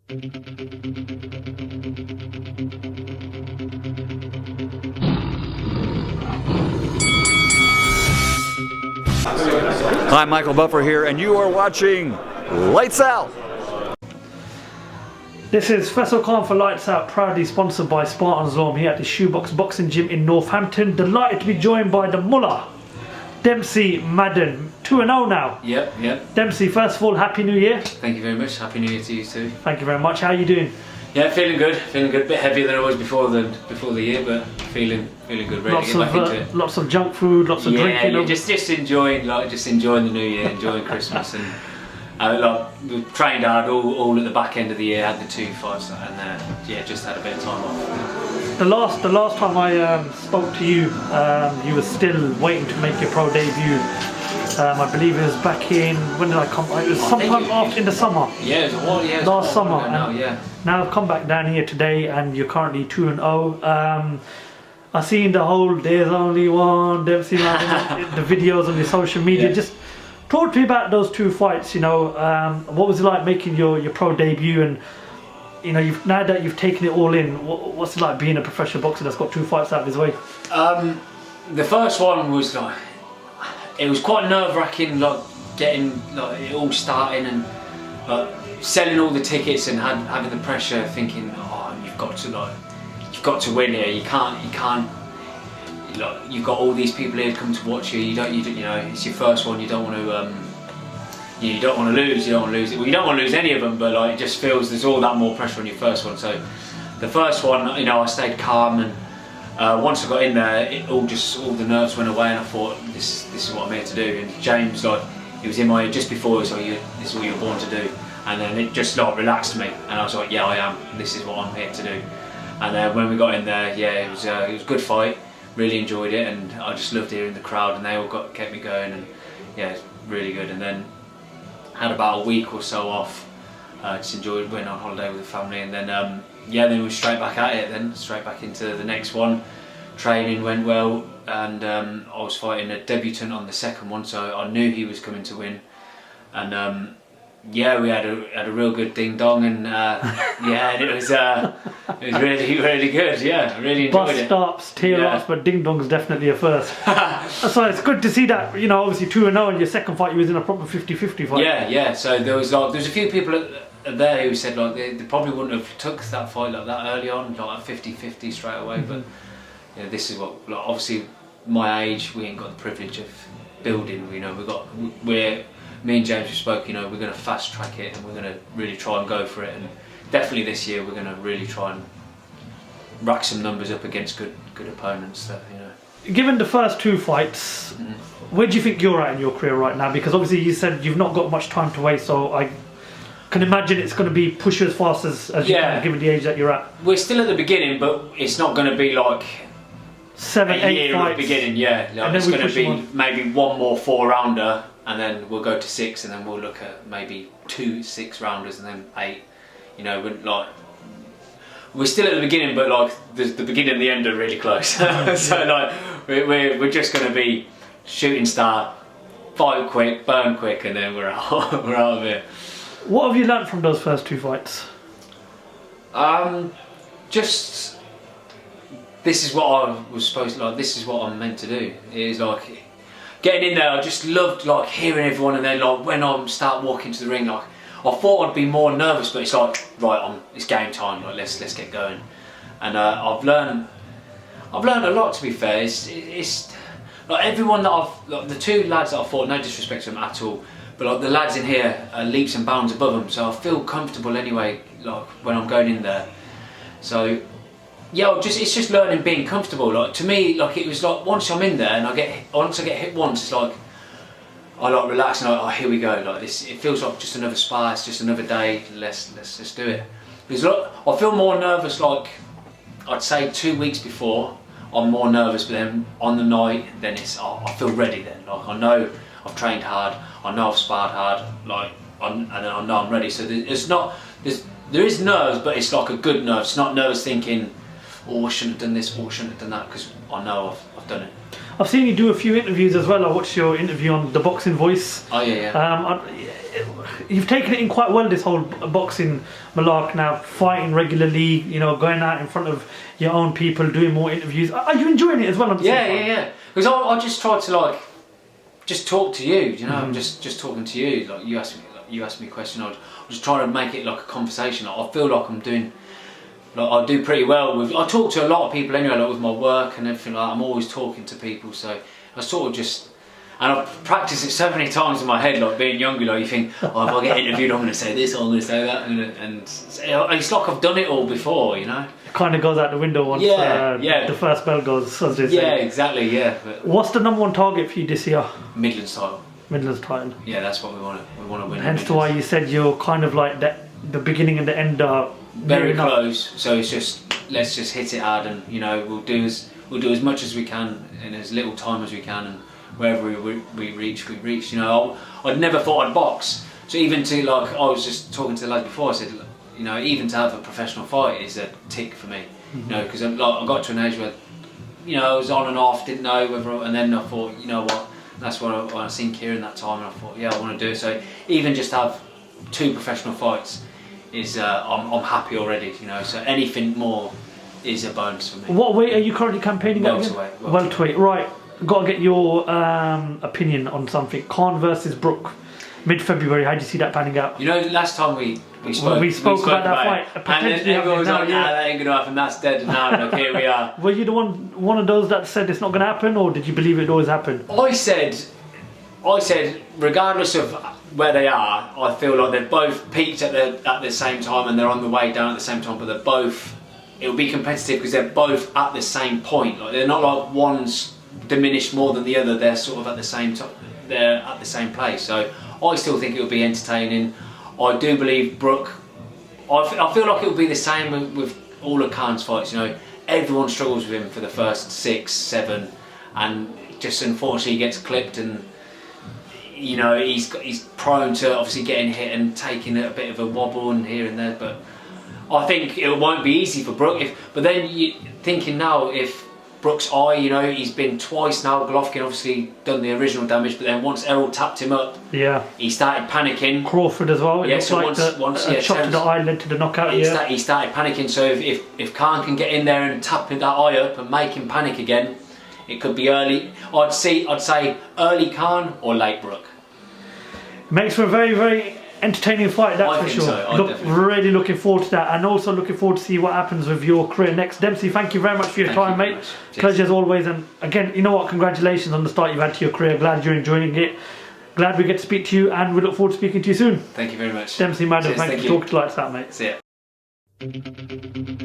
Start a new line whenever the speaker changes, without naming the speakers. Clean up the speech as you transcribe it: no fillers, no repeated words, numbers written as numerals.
Hi, Michael Buffer here, and you are watching Lights Out.
This is Faisal Khan for Lights Out, proudly sponsored by Spartans Law. I'm here at the Shoebox Boxing Gym in Northampton. Delighted to be joined by the Mullah, Dempsey Madden. 2-0 now.
Yep.
Dempsey, first of all, Happy New Year.
Thank you very much. Happy New Year to you too.
Thank you very much. How are you doing?
Yeah, feeling good. A bit heavier than I was before the year, but feeling good. Ready to get back into it.
Lots of junk food, lots of drinking.
Yeah, just enjoying the new year, enjoying Christmas, and we trained hard all at the back end of the year. Had the 2 fights, and just had a bit of time off.
The last time I spoke to you, you were still waiting to make your pro debut. I believe it was back in, when did I come? It was sometime after in the summer.
Yeah, it was a while. Yeah,
last summer.
Now
I've come back down here today, and you're currently 2-0. I've seen the whole "there's only one Dempsey Madden" the videos on your social media.
Yeah.
Just talk to me about those 2 fights. What was it like making your pro debut, and now that you've taken it all in, what's it like being a professional boxer that's got 2 fights out of his way?
The first one was it was quite nerve-wracking, getting it all starting and selling all the tickets and having the pressure, thinking, oh, you've got to win here. You can't. You've got all these people here to come to watch you. It's your first one. You don't want to. You don't want to lose. Well, you don't want to lose any of them, but it just feels there's all that more pressure on your first one. So, the first one, I stayed calm, and once I got in there, all the nerves went away, and I thought, this is what I'm here to do. And James, he was in my ear just before, he was like, this is what you're born to do. And then it just relaxed me, and I was like, yeah, I am. This is what I'm here to do. And then when we got in there, it was a good fight. Really enjoyed it, and I just loved hearing the crowd, and they all kept me going, and it's really good. And then had about a week or so off. Just enjoyed, went on holiday with the family, and then then we were straight back at it. Then straight back into the next one. Training went well, and I was fighting a debutant on the second one, so I knew he was coming to win. And we had a real good ding dong, and and it was really good. Yeah, I really enjoyed it.
Bus stops, tail offs, but ding dong's definitely a first. So it's good to see that. Obviously 2-0 in your second fight, you was in a proper 50-50 fight.
Yeah. So there was a few people there who said they probably wouldn't have took that fight like that early on, a 50-50 straight away. But this is what obviously my age, we ain't got the privilege of building. Me and James spoke, we're going to fast track it, and we're going to really try and go for it. And definitely this year we're going to really try and rack some numbers up against good opponents.
Given the first 2 fights, where do you think you're at in your career right now? Because obviously you said you've not got much time to waste, so I can imagine it's going to be push as fast as you can, given the age that you're at.
We're still at the beginning, but it's not going to be
7, 8 fights.
At the beginning, it's going to be maybe one more 4-rounder, and then we'll go to 6, and then we'll look at maybe 2 6-rounders, and then 8. We're still at the beginning, but the beginning and the end are really close. So we're just going to be shooting star, fight quick, burn quick, and then we're out. We're out of here.
What have you learnt from those first 2 fights?
Just this is what I was supposed to this is what I'm meant to do. It is getting in there. I just loved hearing everyone, and then when I start walking to the ring, I thought I'd be more nervous, but it's right, it's game time. Let's get going. And I've learned a lot, to be fair. It's everyone that the 2 lads that I fought, no disrespect to them at all, but the lads in here are leaps and bounds above them, so I feel comfortable anyway. When I'm going in there, so it's just learning being comfortable. To me, it was once I'm in there and once I get hit once, it's I relax and here we go. This, it feels like just another spar. It's just another day. Let's just do it. Because I feel more nervous. I'd say 2 weeks before, I'm more nervous, but then on the night, then I feel ready. Then I know I've trained hard. I know I've sparred hard. And then I know I'm ready. So there is nerves, but it's a good nerve. It's not nerves thinking, oh, I shouldn't have done this, or I shouldn't have done that, because I know I've done it.
I've seen you do a few interviews as well. I watched your interview on the Boxing Voice.
Oh yeah.
You've taken it in quite well, this whole boxing malark now, fighting regularly, you know, going out in front of your own people, doing more interviews. Are you enjoying it as well?
Yeah. Because I just tried to like, just talk to you, you know, I'm just talking to you. Like you asked me a question, I was just trying to make it like a conversation. Like, I feel like I'm doing, like I do pretty well with, I talk to a lot of people anyway, like with my work and everything like that. I'm always talking to people, so I sort of just, and I've practiced it so many times in my head, like being younger, like you think, oh, if I get interviewed, I'm going to say this, or I'm going to say that, and it's like I've done it all before, you know?
It kind of goes out the window once the first bell goes, as they say.
Yeah, exactly, yeah. But
what's the number one target for you this year?
Midlands title.
Midlands title.
Yeah, that's what we want to win.
Hence to why you said you're kind of like the beginning and the end are
very close, so it's just, let's just hit it hard, and you know, we'll do as much as we can in as little time as we can, and wherever we reach, you know. I'd never thought I'd box, so even to like, I was just talking to the lad before, I said, you know, even to have a professional fight is a tick for me, you know, because I got to an age where, you know, I was on and off, didn't know whether, and then I thought, you know what, that's when I seen Kieran that time, and I thought, yeah, I want to do it. So even just have 2 professional fights is, I'm happy already, you know, so anything more is a bonus for me.
What weight are you currently campaigning at? Welterweight, right. Got to get your opinion on something. Khan versus Brook, mid-February. How do you see that panning out?
You know, last time we spoke
about that fight.
And then everyone was like, nah, that ain't going to happen, that's dead. And now, look, here we are.
Were you the one of those that said it's not going to happen, or did you believe it'd always happen?
I said, regardless of where they are, I feel like they've both peaked at the same time, and they're on the way down at the same time, but they're both, it'll be competitive because they're both at the same point. Like, they're not like one's diminished more than the other, they're sort of at the same time, they're at the same place. So I still think it'll be entertaining. I do believe Brook, I feel like it'll be the same with all of Khan's fights, you know. Everyone struggles with him for the first 6, 7, and just unfortunately he gets clipped, and you know, he's prone to obviously getting hit and taking a bit of a wobble and here and there, but I think it won't be easy for Brook. But then you thinking now, if Brook's eye, you know, he's been twice now. Golovkin obviously done the original damage, but then once Errol tapped him up, he started panicking.
Crawford as well.
Yeah, so
like
once
shot to the eye led to the knockout.
He started panicking. So if Khan can get in there and tap that eye up and make him panic again, it could be early. I'd say early Khan or late Brook.
Makes for a very, very entertaining fight, that's for sure.
So.
Really looking forward to that, and also looking forward to see what happens with your career next. Dempsey, thank you very much for your time, mate. Pleasure as always, and again, you know what, congratulations on the start you've had to your career. Glad you're enjoying it. Glad we get to speak to you, and we look forward to speaking to you soon.
Thank you very much.
Dempsey Madden, thank you for talking to us, mate.
See ya.